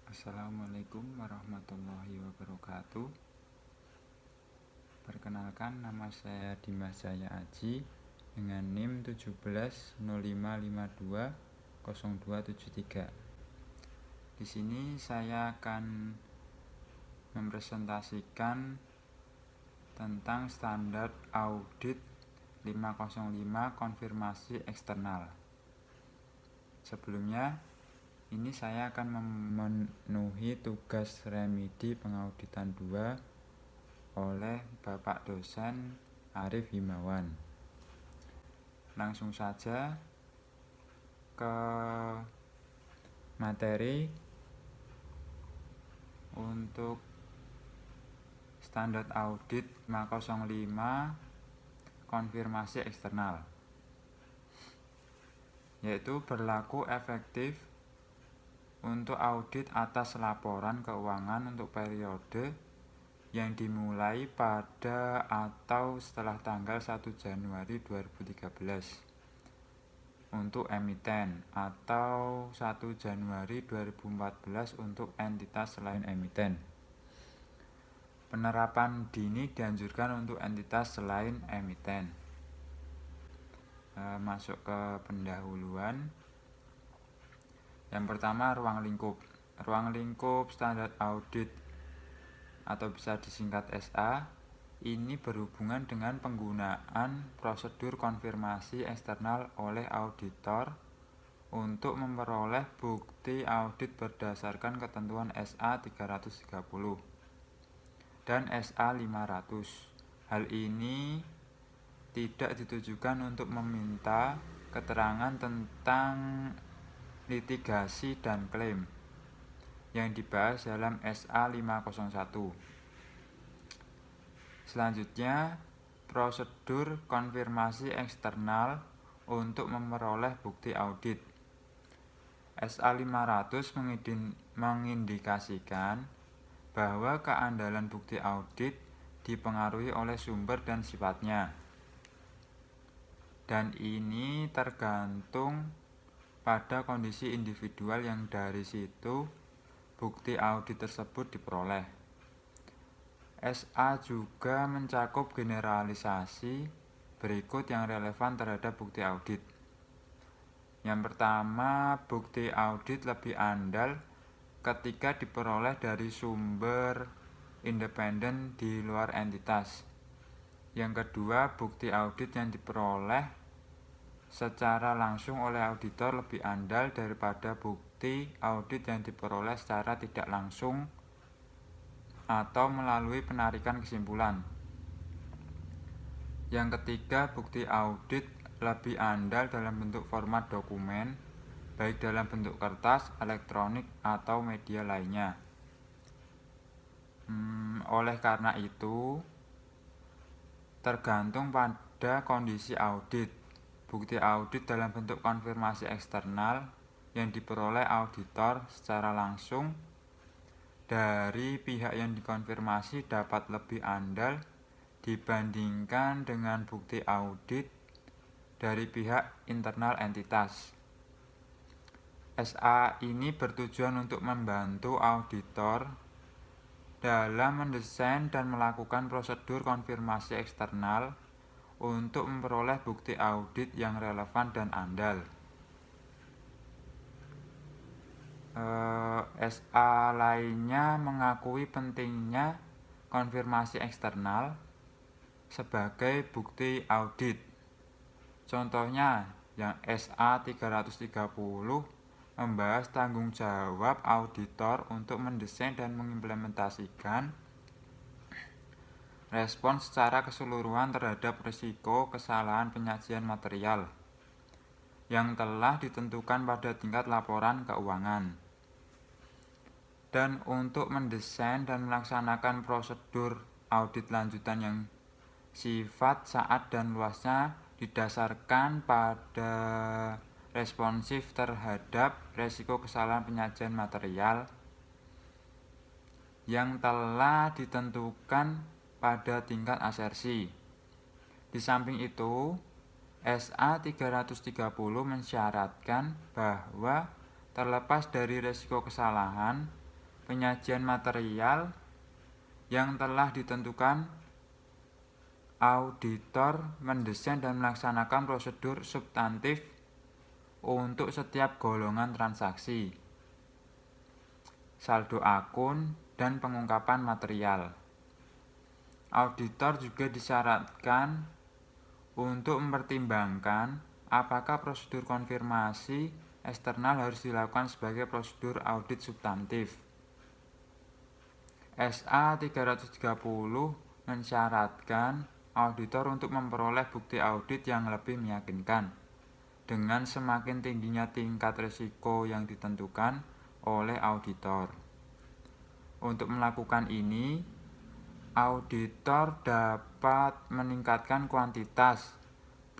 Assalamualaikum warahmatullahi wabarakatuh. Perkenalkan, nama saya Dimas Jaya Aji dengan NIM 1705520273. Di sini saya akan mempresentasikan tentang standar audit 505 konfirmasi eksternal. Sebelumnya, ini saya akan memenuhi tugas remedi pengauditan 2 oleh Bapak Dosen Arif Himawan. Langsung saja ke materi. Untuk standar audit 505 konfirmasi eksternal, yaitu berlaku efektif untuk audit atas laporan keuangan untuk periode yang dimulai pada atau setelah tanggal 1 Januari 2013 untuk emiten atau 1 Januari 2014 untuk entitas selain emiten. Penerapan dini dianjurkan untuk entitas selain emiten. Masuk ke pendahuluan. Yang pertama, ruang lingkup. Ruang lingkup standar audit atau bisa disingkat SA ini berhubungan dengan penggunaan prosedur konfirmasi eksternal oleh auditor untuk memperoleh bukti audit berdasarkan ketentuan SA 330 dan SA 500. Hal ini tidak ditujukan untuk meminta keterangan tentang litigasi dan klaim yang dibahas dalam SA 501. Selanjutnya, prosedur konfirmasi eksternal untuk memperoleh bukti audit. SA 500 mengindikasikan bahwa keandalan bukti audit dipengaruhi oleh sumber dan sifatnya. Dan ini tergantung pada kondisi individual yang dari situ bukti audit tersebut diperoleh. SA juga mencakup generalisasi berikut yang relevan terhadap bukti audit. Yang pertama, bukti audit lebih andal ketika diperoleh dari sumber independen di luar entitas. Yang kedua, bukti audit yang diperoleh secara langsung oleh auditor lebih andal daripada bukti audit yang diperoleh secara tidak langsung atau melalui penarikan kesimpulan. Yang ketiga, bukti audit lebih andal dalam bentuk format dokumen, baik dalam bentuk kertas, elektronik, atau media lainnya. Oleh karena itu, tergantung pada kondisi audit. Bukti audit dalam bentuk konfirmasi eksternal yang diperoleh auditor secara langsung dari pihak yang dikonfirmasi dapat lebih andal dibandingkan dengan bukti audit dari pihak internal entitas. SA ini bertujuan untuk membantu auditor dalam mendesain dan melakukan prosedur konfirmasi eksternal untuk memperoleh bukti audit yang relevan dan andal. SA lainnya mengakui pentingnya konfirmasi eksternal sebagai bukti audit. Contohnya, yang SA 330 membahas tanggung jawab auditor untuk mendesain dan mengimplementasikan respon secara keseluruhan terhadap risiko kesalahan penyajian material yang telah ditentukan pada tingkat laporan keuangan. Dan untuk mendesain dan melaksanakan prosedur audit lanjutan yang sifat saat dan luasnya didasarkan pada responsif terhadap risiko kesalahan penyajian material yang telah ditentukan pada tingkat asersi. Di samping itu, SA 330 mensyaratkan bahwa terlepas dari risiko kesalahan, penyajian material yang telah ditentukan, auditor mendesain dan melaksanakan prosedur substantif untuk setiap golongan transaksi, saldo akun, dan pengungkapan material. Auditor juga disyaratkan untuk mempertimbangkan apakah prosedur konfirmasi eksternal harus dilakukan sebagai prosedur audit substantif. SA 330 mensyaratkan auditor untuk memperoleh bukti audit yang lebih meyakinkan dengan semakin tingginya tingkat risiko yang ditentukan oleh auditor. Untuk melakukan ini, auditor dapat meningkatkan kuantitas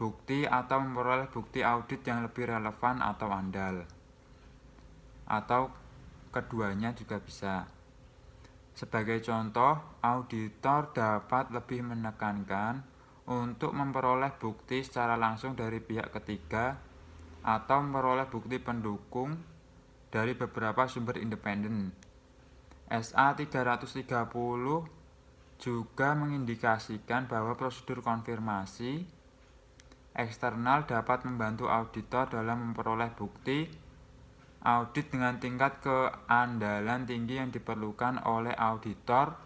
bukti atau memperoleh bukti audit yang lebih relevan atau andal, atau keduanya juga bisa. Sebagai contoh, auditor dapat lebih menekankan untuk memperoleh bukti secara langsung dari pihak ketiga atau memperoleh bukti pendukung dari beberapa sumber independen. SA 330 juga mengindikasikan bahwa prosedur konfirmasi eksternal dapat membantu auditor dalam memperoleh bukti audit dengan tingkat keandalan tinggi yang diperlukan oleh auditor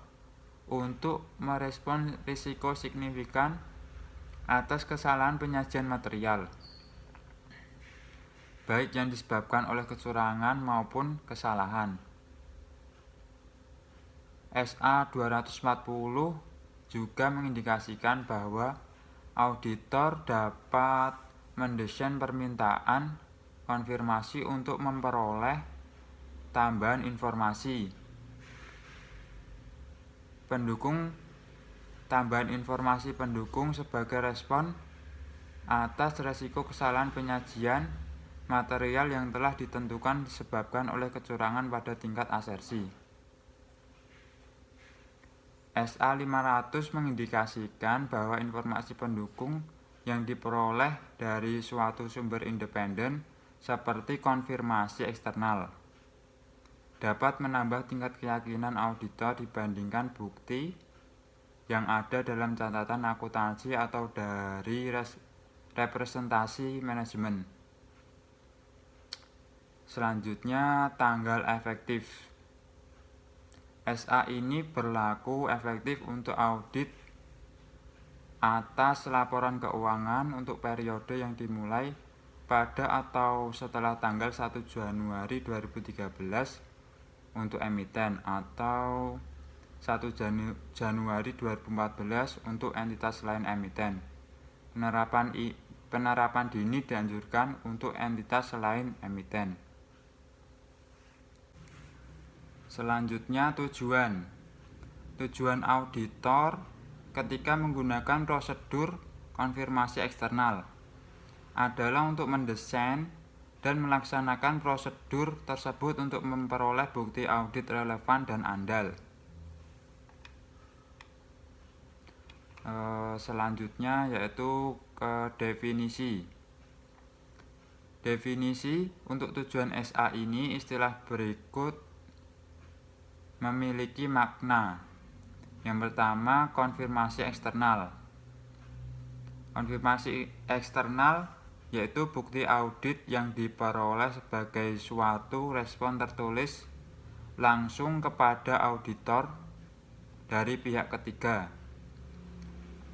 untuk merespon risiko signifikan atas kesalahan penyajian material, baik yang disebabkan oleh kecurangan maupun kesalahan. SA 240 juga mengindikasikan bahwa auditor dapat mendesain permintaan konfirmasi untuk memperoleh tambahan informasi pendukung sebagai respon atas risiko kesalahan penyajian material yang telah ditentukan disebabkan oleh kecurangan pada tingkat asersi. SA 500 mengindikasikan bahwa informasi pendukung yang diperoleh dari suatu sumber independen seperti konfirmasi eksternal dapat menambah tingkat keyakinan auditor dibandingkan bukti yang ada dalam catatan akuntansi atau dari representasi manajemen. Selanjutnya, tanggal efektif. SA ini berlaku efektif untuk audit atas laporan keuangan untuk periode yang dimulai pada atau setelah tanggal 1 Januari 2013 untuk emiten atau 1 Januari 2014 untuk entitas lain emiten. Penerapan dini dianjurkan untuk entitas selain emiten. Selanjutnya, tujuan auditor ketika menggunakan prosedur konfirmasi eksternal adalah untuk mendesain dan melaksanakan prosedur tersebut untuk memperoleh bukti audit relevan dan andal. Selanjutnya yaitu ke definisi. Definisi untuk tujuan SA ini istilah berikut memiliki makna. Yang pertama, konfirmasi eksternal. Konfirmasi eksternal yaitu bukti audit yang diperoleh sebagai suatu respon tertulis langsung kepada auditor dari pihak ketiga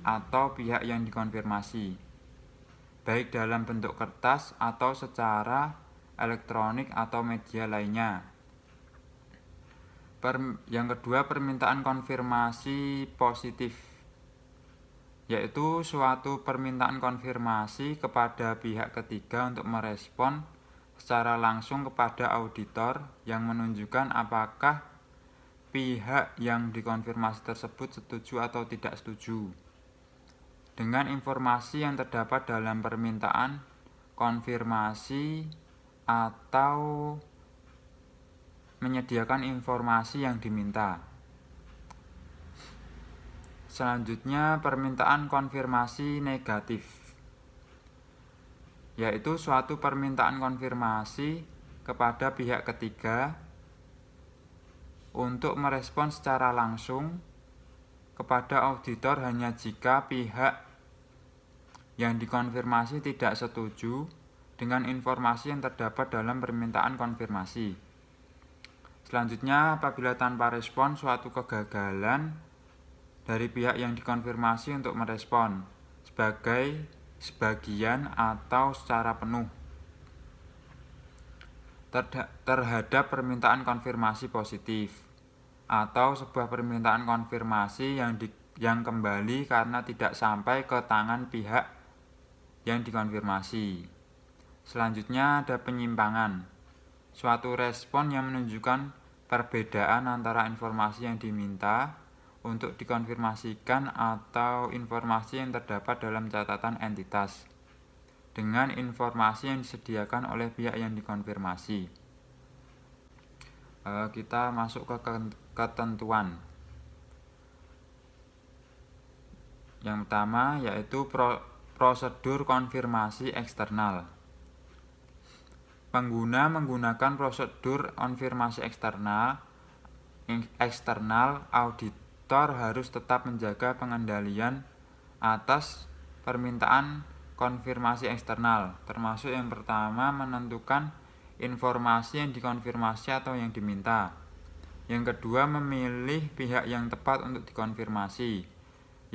atau pihak yang dikonfirmasi, baik dalam bentuk kertas atau secara elektronik atau media lainnya. Yang kedua, permintaan konfirmasi positif, yaitu suatu permintaan konfirmasi kepada pihak ketiga untuk merespon secara langsung kepada auditor yang menunjukkan apakah pihak yang dikonfirmasi tersebut setuju atau tidak setuju dengan informasi yang terdapat dalam permintaan konfirmasi atau menyediakan informasi yang diminta. Selanjutnya, permintaan konfirmasi negatif, yaitu suatu permintaan konfirmasi kepada pihak ketiga untuk merespon secara langsung kepada auditor hanya jika pihak yang dikonfirmasi tidak setuju dengan informasi yang terdapat dalam permintaan konfirmasi. Selanjutnya, apabila tanpa respon suatu kegagalan dari pihak yang dikonfirmasi untuk merespon sebagian atau secara penuh terhadap permintaan konfirmasi positif, atau sebuah permintaan konfirmasi yang kembali karena tidak sampai ke tangan pihak yang dikonfirmasi. Selanjutnya ada penyimpangan. Suatu respon yang menunjukkan perbedaan antara informasi yang diminta untuk dikonfirmasikan atau informasi yang terdapat dalam catatan entitas dengan informasi yang disediakan oleh pihak yang dikonfirmasi. Kita masuk ke ketentuan. Yang pertama yaitu prosedur konfirmasi eksternal. Pengguna menggunakan prosedur konfirmasi eksternal, auditor harus tetap menjaga pengendalian atas permintaan konfirmasi eksternal, termasuk yang pertama menentukan informasi yang dikonfirmasi atau yang diminta. Yang kedua, memilih pihak yang tepat untuk dikonfirmasi.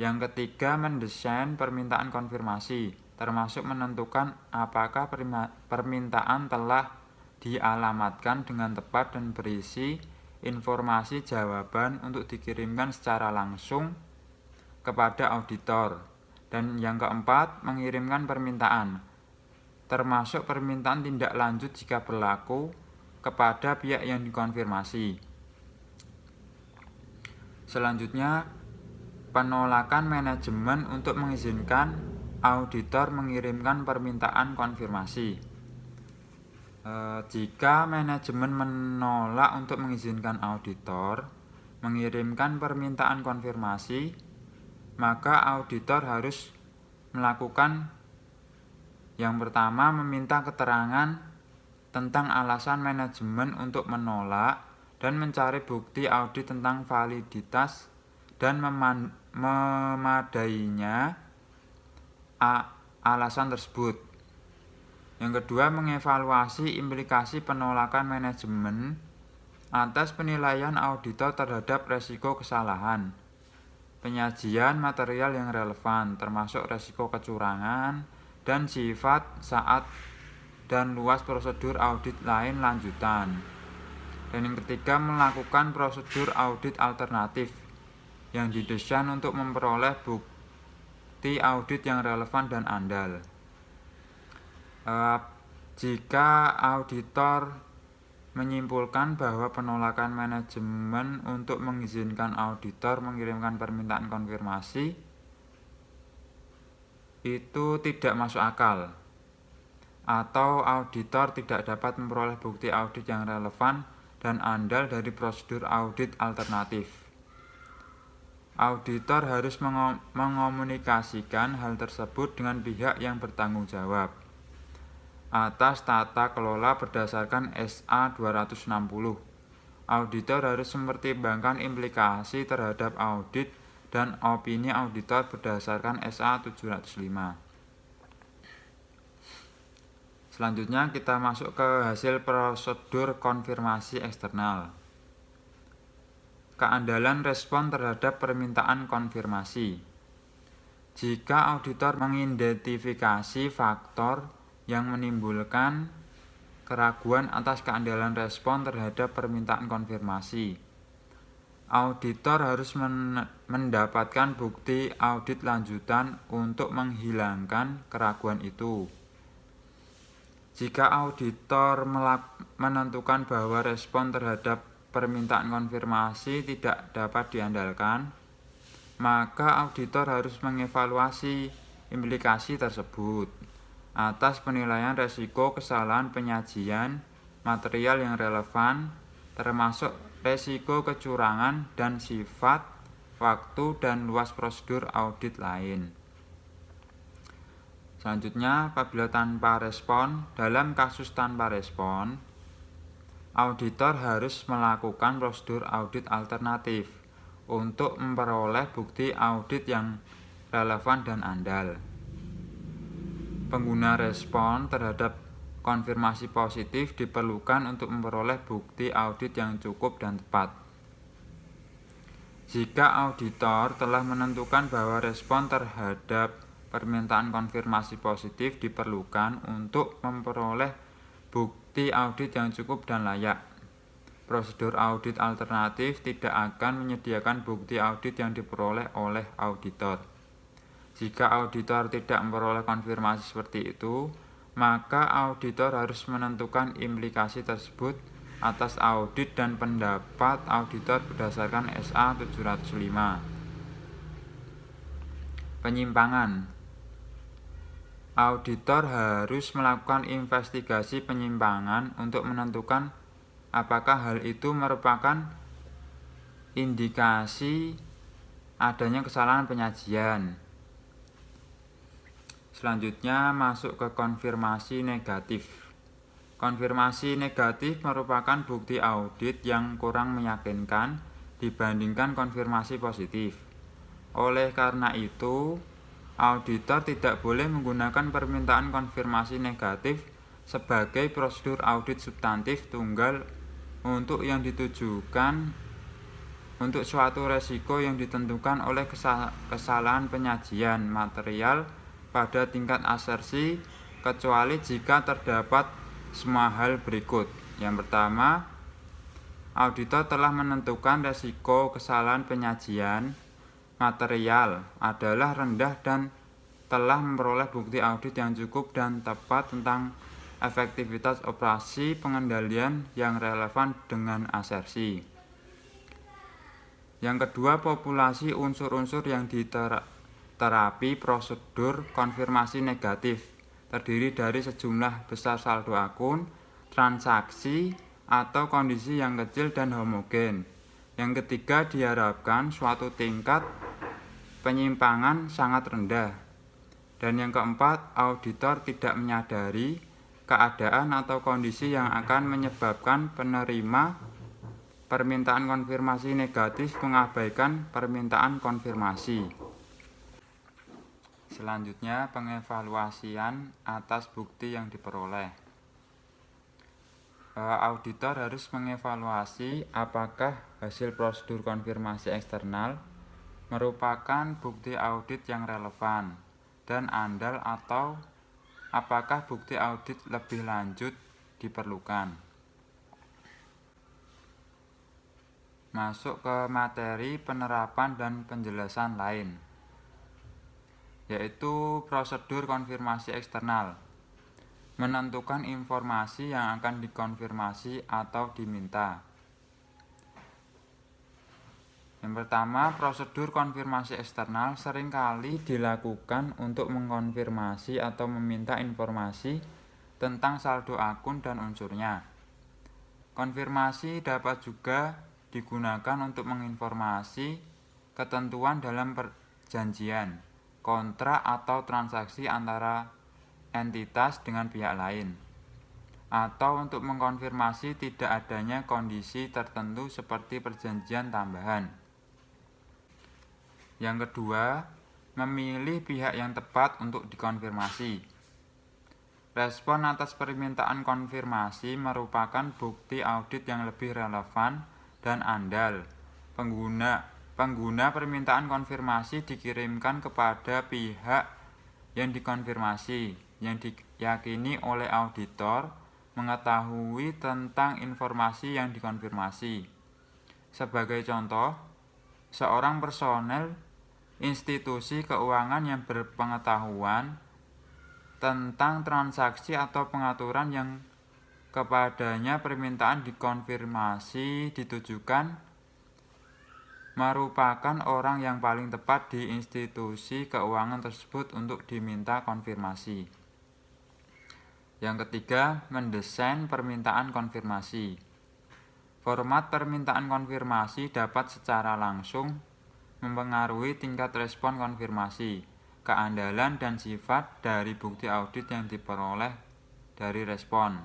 Yang ketiga, mendesain permintaan konfirmasi, termasuk menentukan apakah permintaan telah dialamatkan dengan tepat dan berisi informasi jawaban untuk dikirimkan secara langsung kepada auditor. Dan yang keempat, mengirimkan permintaan, termasuk permintaan tindak lanjut jika berlaku kepada pihak yang dikonfirmasi. Selanjutnya, penolakan manajemen untuk mengizinkan auditor mengirimkan permintaan konfirmasi. Jika manajemen menolak untuk mengizinkan auditor mengirimkan permintaan konfirmasi, maka auditor harus melakukan yang pertama, meminta keterangan tentang alasan manajemen untuk menolak dan mencari bukti audit tentang validitas dan memadainya alasan tersebut. Yang kedua, mengevaluasi implikasi penolakan manajemen atas penilaian auditor terhadap resiko kesalahan, penyajian material yang relevan, termasuk resiko kecurangan, dan sifat saat dan luas prosedur audit lain lanjutan. Dan yang ketiga, melakukan prosedur audit alternatif yang didesain untuk memperoleh bukti audit yang relevan dan andal. Jika auditor menyimpulkan bahwa penolakan manajemen untuk mengizinkan auditor mengirimkan permintaan konfirmasi itu tidak masuk akal, atau auditor tidak dapat memperoleh bukti audit yang relevan dan andal dari prosedur audit alternatif, auditor harus mengomunikasikan hal tersebut dengan pihak yang bertanggung jawab atas tata kelola berdasarkan SA 260. Auditor harus mempertimbangkan implikasi terhadap audit dan opini auditor berdasarkan SA 705. Selanjutnya kita masuk ke hasil prosedur konfirmasi eksternal. Keandalan respon terhadap permintaan konfirmasi. Jika auditor mengidentifikasi faktor yang menimbulkan keraguan atas keandalan respon terhadap permintaan konfirmasi, auditor harus mendapatkan bukti audit lanjutan untuk menghilangkan keraguan itu. Jika auditor menentukan bahwa respon terhadap permintaan konfirmasi tidak dapat diandalkan, maka auditor harus mengevaluasi implikasi tersebut atas penilaian resiko kesalahan penyajian material yang relevan, termasuk resiko kecurangan dan sifat, waktu, dan luas prosedur audit lain. Selanjutnya, apabila tanpa respon, dalam kasus tanpa respon, auditor harus melakukan prosedur audit alternatif untuk memperoleh bukti audit yang relevan dan andal. Pengguna respon terhadap konfirmasi positif diperlukan untuk memperoleh bukti audit yang cukup dan tepat. Jika auditor telah menentukan bahwa respon terhadap permintaan konfirmasi positif diperlukan untuk memperoleh bukti audit yang cukup dan layak, prosedur audit alternatif tidak akan menyediakan bukti audit yang diperoleh oleh auditor. Jika auditor tidak memperoleh konfirmasi seperti itu, maka auditor harus menentukan implikasi tersebut atas audit dan pendapat auditor berdasarkan SA 705. Penyimpangan. Auditor harus melakukan investigasi penyimpangan untuk menentukan apakah hal itu merupakan indikasi adanya kesalahan penyajian. Selanjutnya masuk ke konfirmasi negatif. Konfirmasi negatif merupakan bukti audit yang kurang meyakinkan dibandingkan konfirmasi positif. Oleh karena itu, auditor tidak boleh menggunakan permintaan konfirmasi negatif sebagai prosedur audit substantif tunggal untuk yang ditujukan untuk suatu resiko yang ditentukan oleh kesalahan penyajian material pada tingkat asersi, kecuali jika terdapat semua hal berikut. Yang pertama, auditor telah menentukan resiko kesalahan penyajian material adalah rendah dan telah memperoleh bukti audit yang cukup dan tepat tentang efektivitas operasi pengendalian yang relevan dengan asersi. Yang kedua, populasi unsur-unsur yang terapi prosedur konfirmasi negatif terdiri dari sejumlah besar saldo akun, transaksi, atau kondisi yang kecil dan homogen. Yang ketiga, diharapkan suatu tingkat penyimpangan sangat rendah. Dan yang keempat, auditor tidak menyadari keadaan atau kondisi yang akan menyebabkan penerima permintaan konfirmasi negatif mengabaikan permintaan konfirmasi. Selanjutnya, pengevaluasian atas bukti yang diperoleh. Auditor harus mengevaluasi apakah hasil prosedur konfirmasi eksternal merupakan bukti audit yang relevan dan andal atau apakah bukti audit lebih lanjut diperlukan. Masuk ke materi penerapan dan penjelasan lain, yaitu prosedur konfirmasi eksternal, menentukan informasi yang akan dikonfirmasi atau diminta. Yang pertama, prosedur konfirmasi eksternal seringkali dilakukan untuk mengkonfirmasi atau meminta informasi tentang saldo akun dan unsurnya. Konfirmasi dapat juga digunakan untuk menginformasi ketentuan dalam perjanjian, kontrak atau transaksi antara entitas dengan pihak lain, atau untuk mengkonfirmasi tidak adanya kondisi tertentu seperti perjanjian tambahan. Yang kedua, memilih pihak yang tepat untuk dikonfirmasi. Respon atas permintaan konfirmasi merupakan bukti audit yang lebih relevan dan andal. Pengguna permintaan konfirmasi dikirimkan kepada pihak yang dikonfirmasi, yang diyakini oleh auditor mengetahui tentang informasi yang dikonfirmasi. Sebagai contoh, seorang personel institusi keuangan yang berpengetahuan tentang transaksi atau pengaturan yang kepadanya permintaan dikonfirmasi ditujukan merupakan orang yang paling tepat di institusi keuangan tersebut untuk diminta konfirmasi. Yang ketiga, mendesain permintaan konfirmasi. Format permintaan konfirmasi dapat secara langsung mempengaruhi tingkat respon konfirmasi, keandalan dan sifat dari bukti audit yang diperoleh dari respon.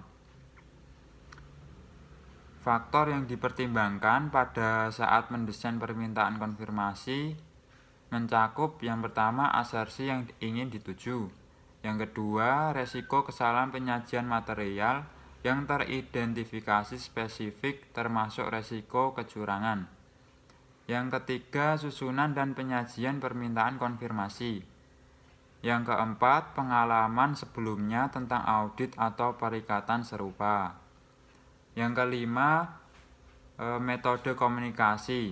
Faktor yang dipertimbangkan pada saat mendesain permintaan konfirmasi mencakup yang pertama asersi yang ingin dituju, yang kedua resiko kesalahan penyajian material yang teridentifikasi spesifik termasuk resiko kecurangan, yang ketiga susunan dan penyajian permintaan konfirmasi, yang keempat pengalaman sebelumnya tentang audit atau perikatan serupa, yang kelima metode komunikasi,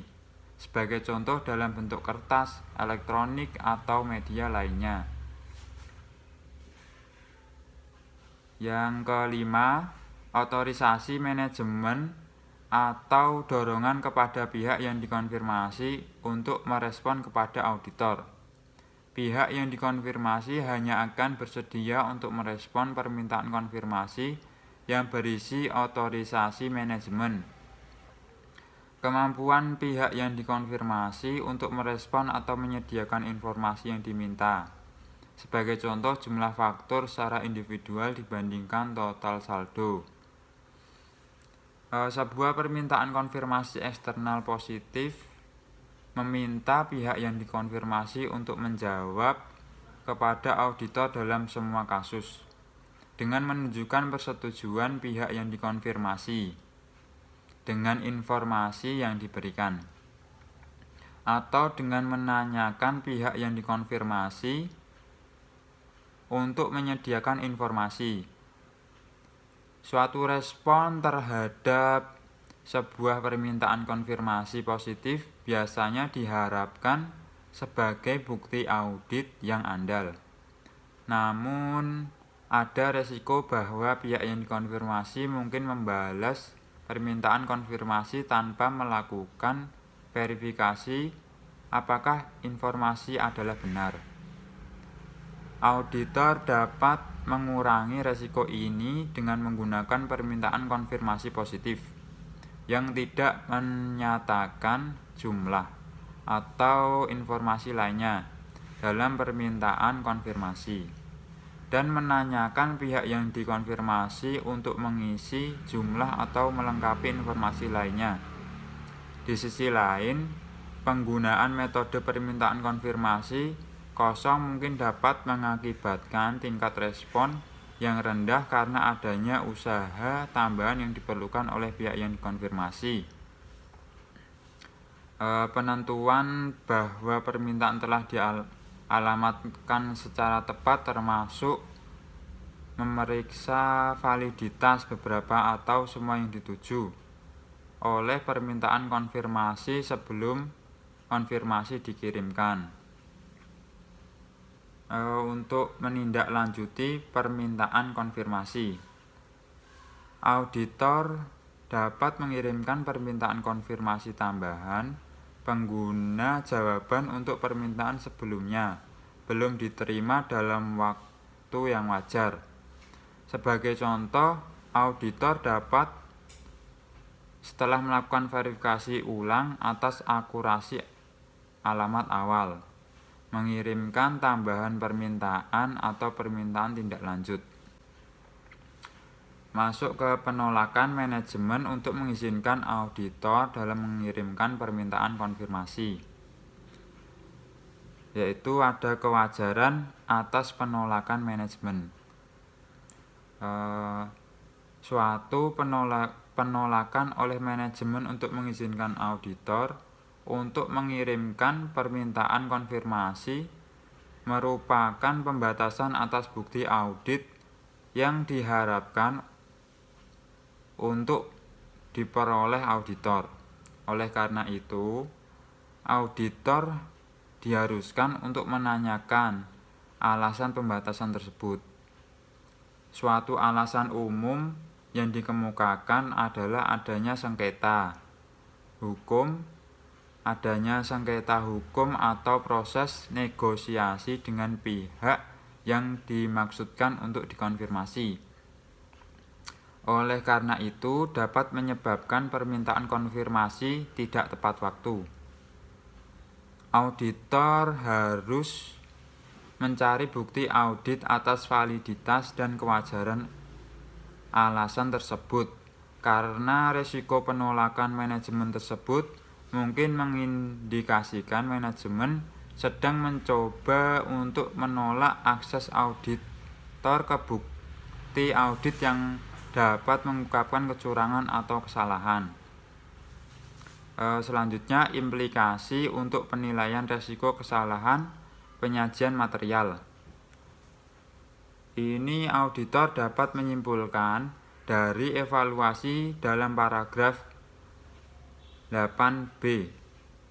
sebagai contoh dalam bentuk kertas, elektronik, atau media lainnya. Yang kelima, otorisasi manajemen atau dorongan kepada pihak yang dikonfirmasi untuk merespon kepada auditor. Pihak yang dikonfirmasi hanya akan bersedia untuk merespon permintaan konfirmasi yang berisi otorisasi manajemen. Kemampuan pihak yang dikonfirmasi untuk merespon atau menyediakan informasi yang diminta. Sebagai contoh, jumlah faktur secara individual dibandingkan total saldo. Sebuah permintaan konfirmasi eksternal positif meminta pihak yang dikonfirmasi untuk menjawab kepada auditor dalam semua kasus, dengan menunjukkan persetujuan pihak yang dikonfirmasi dengan informasi yang diberikan, atau dengan menanyakan pihak yang dikonfirmasi untuk menyediakan informasi. Suatu respon terhadap sebuah permintaan konfirmasi positif biasanya diharapkan sebagai bukti audit yang andal. Namun, ada resiko bahwa pihak yang dikonfirmasi mungkin membalas permintaan konfirmasi tanpa melakukan verifikasi apakah informasi adalah benar. Auditor dapat mengurangi resiko ini dengan menggunakan permintaan konfirmasi positif yang tidak menyatakan jumlah atau informasi lainnya dalam permintaan konfirmasi, dan menanyakan pihak yang dikonfirmasi untuk mengisi jumlah atau melengkapi informasi lainnya. Di sisi lain, penggunaan metode permintaan konfirmasi kosong mungkin dapat mengakibatkan tingkat respon yang rendah karena adanya usaha tambahan yang diperlukan oleh pihak yang dikonfirmasi. Penentuan bahwa permintaan telah dialamatkan secara tepat termasuk memeriksa validitas beberapa atau semua yang dituju oleh permintaan konfirmasi sebelum konfirmasi dikirimkan. Untuk menindaklanjuti permintaan konfirmasi, auditor dapat mengirimkan permintaan konfirmasi tambahan pengguna jawaban untuk permintaan sebelumnya belum diterima dalam waktu yang wajar. Sebagai contoh, auditor dapat setelah melakukan verifikasi ulang atas akurasi alamat awal, mengirimkan tambahan permintaan atau permintaan tindak lanjut. Masuk ke penolakan manajemen untuk mengizinkan auditor dalam mengirimkan permintaan konfirmasi, yaitu ada kewajaran atas penolakan manajemen. Suatu penolakan oleh manajemen untuk mengizinkan auditor untuk mengirimkan permintaan konfirmasi merupakan pembatasan atas bukti audit yang diharapkan untuk diperoleh auditor. Oleh karena itu, auditor diharuskan untuk menanyakan alasan pembatasan tersebut. Suatu alasan umum yang dikemukakan adalah adanya sengketa hukum atau proses negosiasi dengan pihak yang dimaksudkan untuk dikonfirmasi. Oleh karena itu, dapat menyebabkan permintaan konfirmasi tidak tepat waktu. Auditor harus mencari bukti audit atas validitas dan kewajaran alasan tersebut karena risiko penolakan manajemen tersebut mungkin mengindikasikan manajemen sedang mencoba untuk menolak akses auditor ke bukti audit yang dapat mengungkapkan kecurangan atau kesalahan. Selanjutnya, implikasi untuk penilaian risiko kesalahan penyajian material. Ini auditor dapat menyimpulkan dari evaluasi dalam paragraf 8b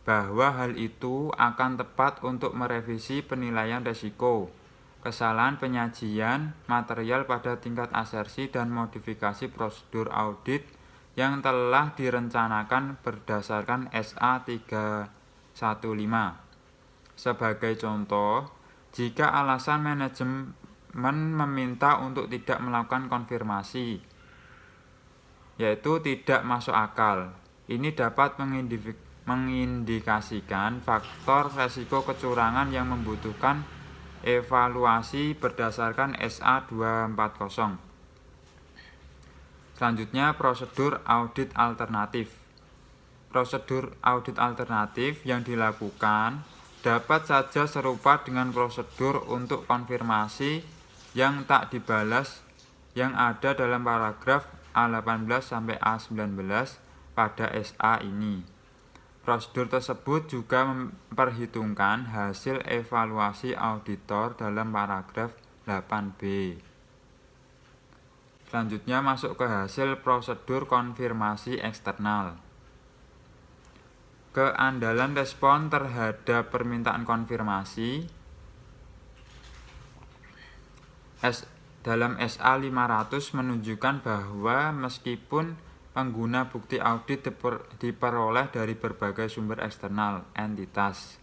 bahwa hal itu akan tepat untuk merevisi penilaian risiko kesalahan penyajian material pada tingkat asersi dan modifikasi prosedur audit yang telah direncanakan berdasarkan SA 315. Sebagai contoh, jika alasan manajemen meminta untuk tidak melakukan konfirmasi, yaitu tidak masuk akal, ini dapat mengindikasikan faktor resiko kecurangan yang membutuhkan evaluasi berdasarkan SA 240. Selanjutnya, prosedur audit alternatif. Prosedur audit alternatif yang dilakukan dapat saja serupa dengan prosedur untuk konfirmasi yang tak dibalas yang ada dalam paragraf A18 sampai A19 pada SA ini. Prosedur tersebut juga memperhitungkan hasil evaluasi auditor dalam paragraf 8b. Selanjutnya masuk ke hasil prosedur konfirmasi eksternal. Keandalan respon terhadap permintaan konfirmasi dalam SA 500 menunjukkan bahwa meskipun pengguna bukti audit diperoleh dari berbagai sumber eksternal entitas,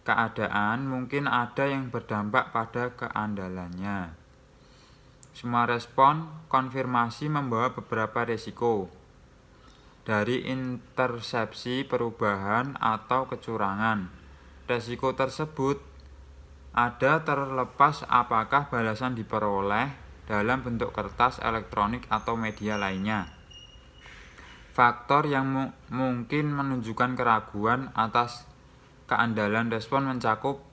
keadaan mungkin ada yang berdampak pada keandalannya. Semua respon konfirmasi membawa beberapa risiko, dari intersepsi, perubahan, atau kecurangan. Risiko tersebut ada terlepas apakah balasan diperoleh dalam bentuk kertas, elektronik, atau media lainnya. Faktor yang mungkin menunjukkan keraguan atas keandalan respon mencakup: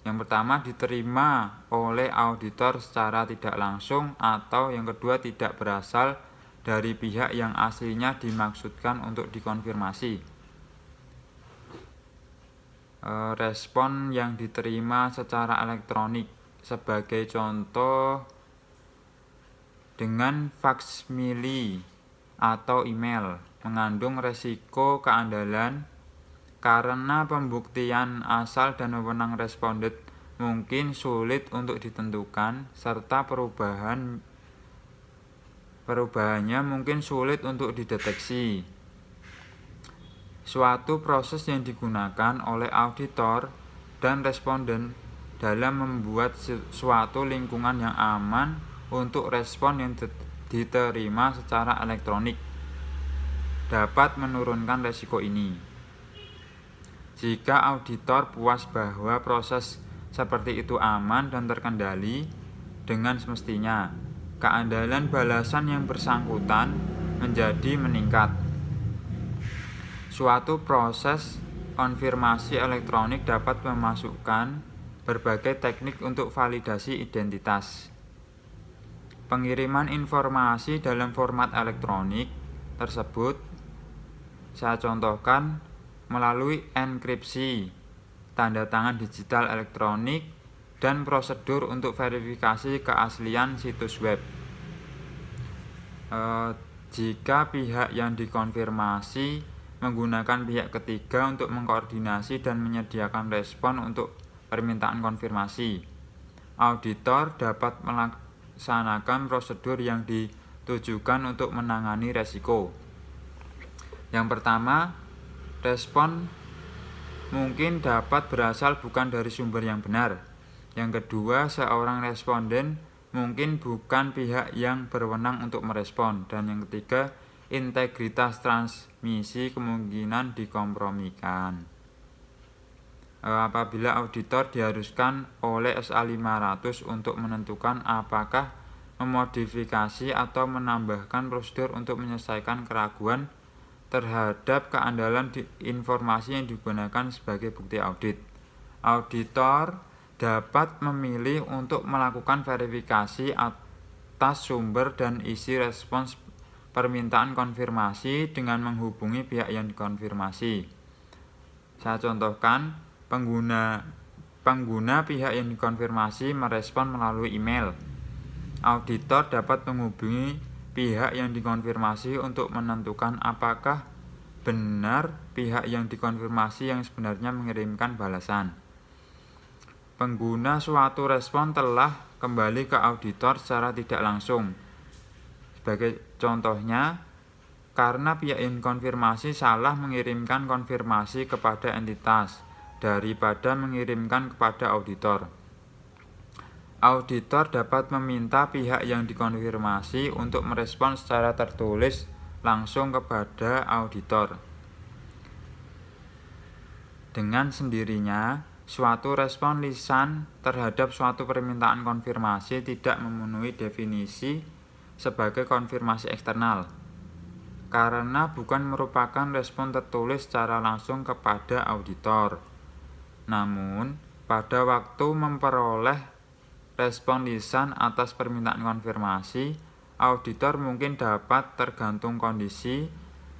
yang pertama, diterima oleh auditor secara tidak langsung, atau yang kedua, tidak berasal dari pihak yang aslinya dimaksudkan untuk dikonfirmasi. Respon yang diterima secara elektronik, sebagai contoh dengan faksmili atau email, mengandung resiko keandalan karena pembuktian asal dan wewenang responden mungkin sulit untuk ditentukan, serta perubahannya mungkin sulit untuk dideteksi. Suatu proses yang digunakan oleh auditor dan responden dalam membuat suatu lingkungan yang aman untuk respon yang diterima secara elektronik dapat menurunkan risiko ini. Jika auditor puas bahwa proses seperti itu aman dan terkendali dengan semestinya, keandalan balasan yang bersangkutan menjadi meningkat. Suatu proses konfirmasi elektronik dapat memasukkan berbagai teknik untuk validasi identitas. Pengiriman informasi dalam format elektronik tersebut saya contohkan melalui enkripsi, tanda tangan digital elektronik, dan prosedur untuk verifikasi keaslian situs web. Jika pihak yang dikonfirmasi menggunakan pihak ketiga untuk mengkoordinasi dan menyediakan respon untuk permintaan konfirmasi, auditor dapat melaksanakan prosedur yang ditujukan untuk menangani resiko. Yang pertama, respon mungkin dapat berasal bukan dari sumber yang benar. Yang kedua, seorang responden mungkin bukan pihak yang berwenang untuk merespon. Dan yang ketiga, integritas transmisi kemungkinan dikompromikan. Apabila auditor diharuskan oleh SA 500 untuk menentukan apakah memodifikasi atau menambahkan prosedur untuk menyelesaikan keraguan terhadap keandalan informasi yang digunakan sebagai bukti audit. Auditor dapat memilih untuk melakukan verifikasi atas sumber dan isi respons permintaan konfirmasi dengan menghubungi pihak yang dikonfirmasi. Saya contohkan, pengguna pihak yang dikonfirmasi merespon melalui email. Auditor dapat menghubungi pihak yang dikonfirmasi untuk menentukan apakah benar pihak yang dikonfirmasi yang sebenarnya mengirimkan balasan. Pengguna suatu respon telah kembali ke auditor secara tidak langsung. Sebagai contohnya, karena pihak yang dikonfirmasi salah mengirimkan konfirmasi kepada entitas daripada mengirimkan kepada auditor. Auditor dapat meminta pihak yang dikonfirmasi untuk merespon secara tertulis langsung kepada auditor. Dengan sendirinya, suatu respon lisan terhadap suatu permintaan konfirmasi tidak memenuhi definisi sebagai konfirmasi eksternal, karena bukan merupakan respon tertulis secara langsung kepada auditor. Namun, pada waktu memperoleh respon lisan atas permintaan konfirmasi, auditor mungkin dapat tergantung kondisi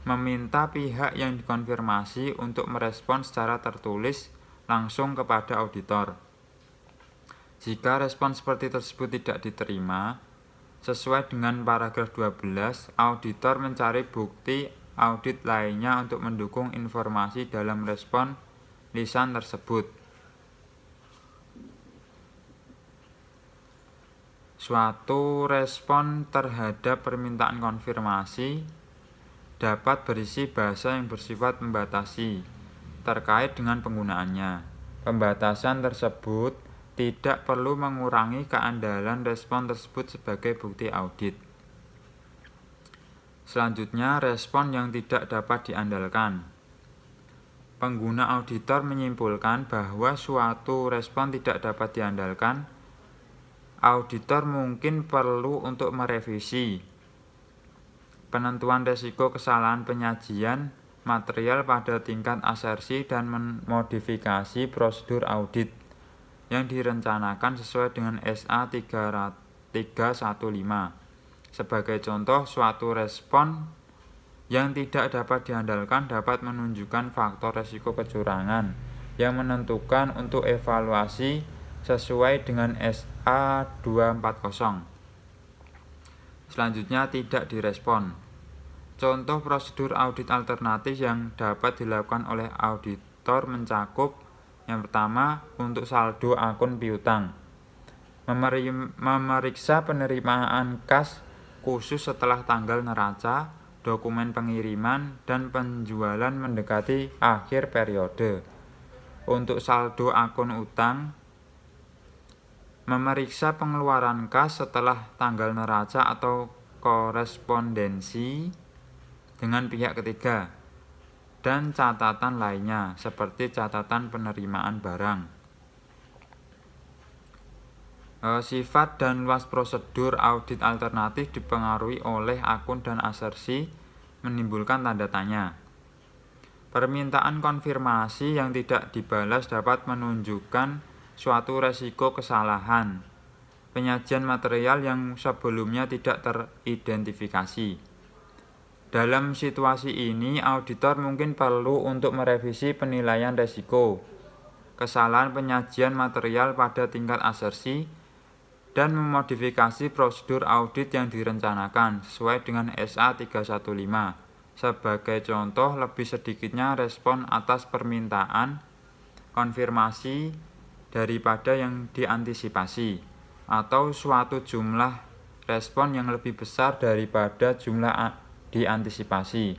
meminta pihak yang dikonfirmasi untuk merespon secara tertulis langsung kepada auditor. Jika respon seperti tersebut tidak diterima, sesuai dengan paragraf 12, auditor mencari bukti audit lainnya untuk mendukung informasi dalam respon lisan tersebut. Suatu respon terhadap permintaan konfirmasi dapat berisi bahasa yang bersifat membatasi terkait dengan penggunaannya. Pembatasan tersebut tidak perlu mengurangi keandalan respon tersebut sebagai bukti audit. Selanjutnya, respon yang tidak dapat diandalkan. Pengguna auditor menyimpulkan bahwa suatu respon tidak dapat diandalkan. Auditor mungkin perlu untuk merevisi penentuan risiko kesalahan penyajian material pada tingkat asersi dan memodifikasi prosedur audit yang direncanakan sesuai dengan SA 315. Sebagai contoh, suatu respon yang tidak dapat diandalkan dapat menunjukkan faktor risiko kecurangan yang menentukan untuk evaluasi sesuai dengan SA 240. Selanjutnya, tidak direspon. Contoh prosedur audit alternatif yang dapat dilakukan oleh auditor mencakup: yang pertama, untuk saldo akun piutang, memeriksa penerimaan kas khusus setelah tanggal neraca, dokumen pengiriman, dan penjualan mendekati akhir periode. Untuk saldo akun utang, memeriksa pengeluaran kas setelah tanggal neraca atau korespondensi dengan pihak ketiga, dan catatan lainnya seperti catatan penerimaan barang. Sifat dan luas prosedur audit alternatif dipengaruhi oleh akun dan asersi, menimbulkan tanda tanya. Permintaan konfirmasi yang tidak dibalas dapat menunjukkan suatu resiko kesalahan penyajian material yang sebelumnya tidak teridentifikasi. Dalam situasi ini, auditor mungkin perlu untuk merevisi penilaian resiko kesalahan penyajian material pada tingkat asersi dan memodifikasi prosedur audit yang direncanakan sesuai dengan SA 315. Sebagai contoh, lebih sedikitnya respon atas permintaan konfirmasi daripada yang diantisipasi, atau suatu jumlah respon yang lebih besar daripada jumlah diantisipasi,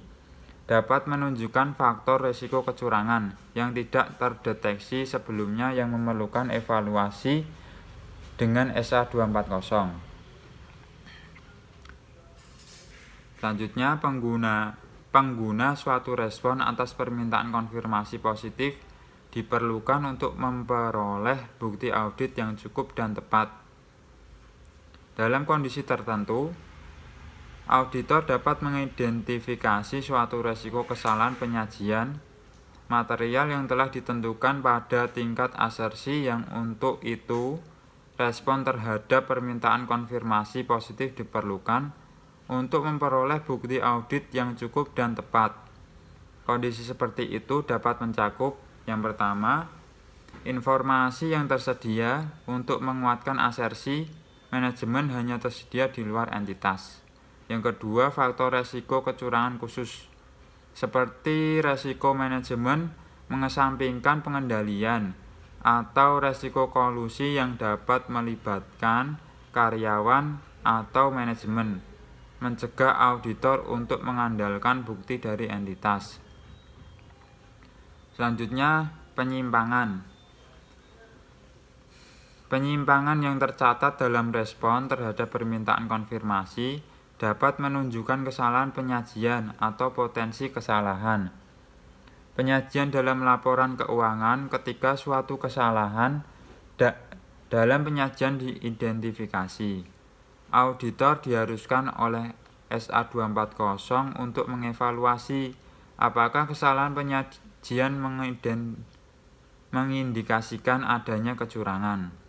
dapat menunjukkan faktor risiko kecurangan yang tidak terdeteksi sebelumnya yang memerlukan evaluasi dengan SA 240. Selanjutnya, pengguna suatu respon atas permintaan konfirmasi positif diperlukan untuk memperoleh bukti audit yang cukup dan tepat. Dalam kondisi tertentu, auditor dapat mengidentifikasi suatu resiko kesalahan penyajian material yang telah ditentukan pada tingkat asersi yang untuk itu respon terhadap permintaan konfirmasi positif diperlukan untuk memperoleh bukti audit yang cukup dan tepat. Kondisi seperti itu dapat mencakup yang pertama, informasi yang tersedia untuk menguatkan asersi manajemen hanya tersedia di luar entitas. Yang kedua, faktor resiko kecurangan khusus, seperti resiko manajemen mengesampingkan pengendalian atau resiko kolusi yang dapat melibatkan karyawan atau manajemen, mencegah auditor untuk mengandalkan bukti dari entitas. Selanjutnya, penyimpangan. Penyimpangan yang tercatat dalam respon terhadap permintaan konfirmasi dapat menunjukkan kesalahan penyajian atau potensi kesalahan. Penyajian dalam laporan keuangan ketika suatu kesalahan dalam penyajian diidentifikasi. Auditor diharuskan oleh SA 240 untuk mengevaluasi apakah kesalahan penyajian mengindikasikan adanya kecurangan.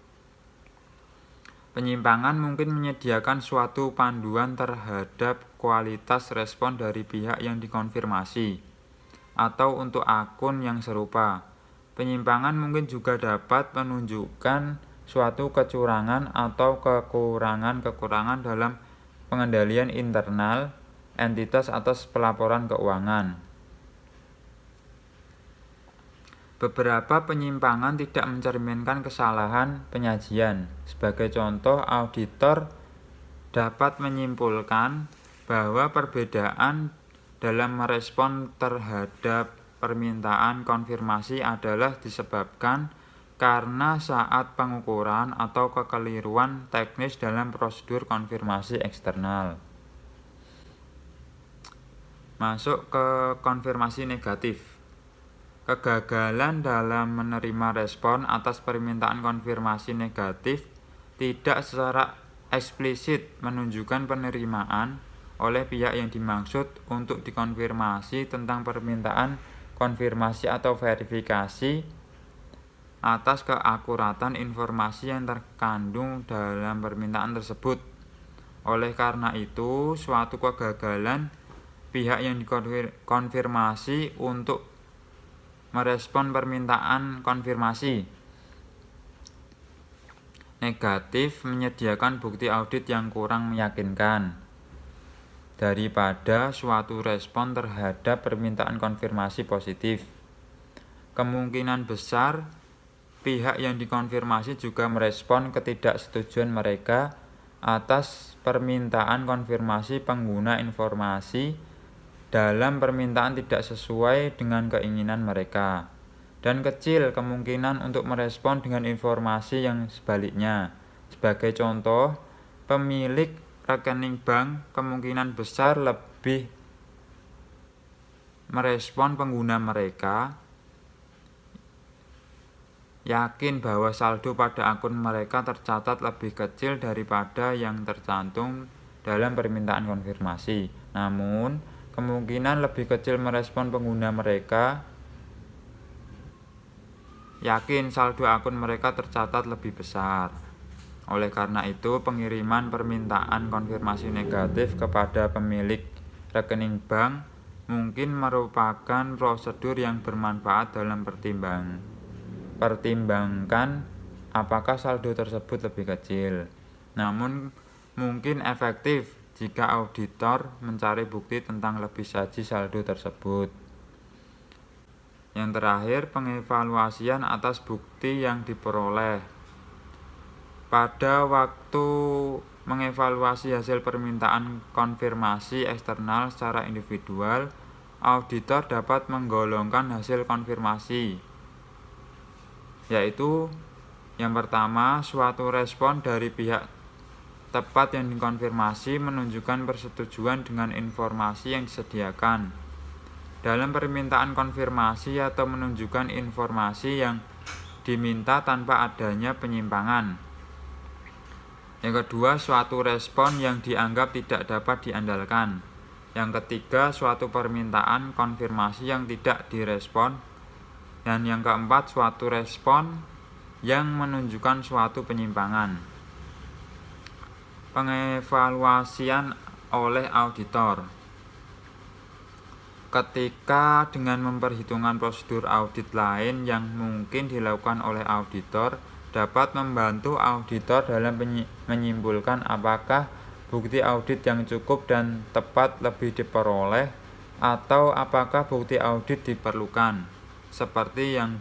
Penyimpangan mungkin menyediakan suatu panduan terhadap kualitas respon dari pihak yang dikonfirmasi atau untuk akun yang serupa. Penyimpangan mungkin juga dapat menunjukkan suatu kecurangan atau kekurangan-kekurangan dalam pengendalian internal entitas atas pelaporan keuangan. Beberapa penyimpangan tidak mencerminkan kesalahan penyajian. Sebagai contoh, auditor dapat menyimpulkan bahwa perbedaan dalam merespon terhadap permintaan konfirmasi adalah disebabkan karena saat pengukuran atau kekeliruan teknis dalam prosedur konfirmasi eksternal. Masuk ke konfirmasi negatif. Kegagalan dalam menerima respon atas permintaan konfirmasi negatif tidak secara eksplisit menunjukkan penerimaan oleh pihak yang dimaksud untuk dikonfirmasi tentang permintaan konfirmasi atau verifikasi atas keakuratan informasi yang terkandung dalam permintaan tersebut. Oleh karena itu, suatu kegagalan pihak yang dikonfirmasi untuk merespon permintaan konfirmasi negatif menyediakan bukti audit yang kurang meyakinkan daripada suatu respon terhadap permintaan konfirmasi positif. Kemungkinan besar pihak yang dikonfirmasi juga merespon ketidaksetujuan mereka atas permintaan konfirmasi pengguna informasi dalam permintaan tidak sesuai dengan keinginan mereka, dan kecil kemungkinan untuk merespon dengan informasi yang sebaliknya. Sebagai contoh, pemilik rekening bank kemungkinan besar lebih merespon pengguna mereka yakin bahwa saldo pada akun mereka tercatat lebih kecil daripada yang tercantum dalam permintaan konfirmasi. Namun, kemungkinan lebih kecil merespon pengguna mereka yakin saldo akun mereka tercatat lebih besar. Oleh karena itu, pengiriman permintaan konfirmasi negatif kepada pemilik rekening bank mungkin merupakan prosedur yang bermanfaat dalam pertimbangkan apakah saldo tersebut lebih kecil. Namun, mungkin efektif jika auditor mencari bukti tentang lebih saji saldo tersebut. Yang terakhir, pengevaluasian atas bukti yang diperoleh. Pada waktu mengevaluasi hasil permintaan konfirmasi eksternal secara individual, auditor dapat menggolongkan hasil konfirmasi, yaitu yang pertama, suatu respon dari pihak tepat yang dikonfirmasi menunjukkan persetujuan dengan informasi yang disediakan dalam permintaan konfirmasi atau menunjukkan informasi yang diminta tanpa adanya penyimpangan. Yang kedua, suatu respon yang dianggap tidak dapat diandalkan. Yang ketiga, suatu permintaan konfirmasi yang tidak direspon. Dan yang keempat, suatu respon yang menunjukkan suatu penyimpangan. Pengevaluasian oleh auditor. Ketika dengan memperhitungkan prosedur audit lain yang mungkin dilakukan oleh auditor, dapat membantu auditor dalam menyimpulkan apakah bukti audit yang cukup dan tepat lebih diperoleh atau apakah bukti audit diperlukan seperti yang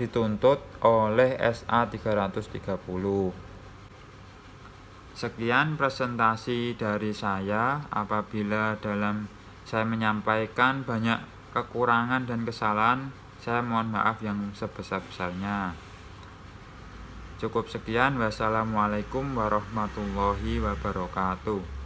dituntut oleh SA 330. Sekian presentasi dari saya. Apabila dalam saya menyampaikan banyak kekurangan dan kesalahan, saya mohon maaf yang sebesar-besarnya. Cukup sekian. Wassalamualaikum warahmatullahi wabarakatuh.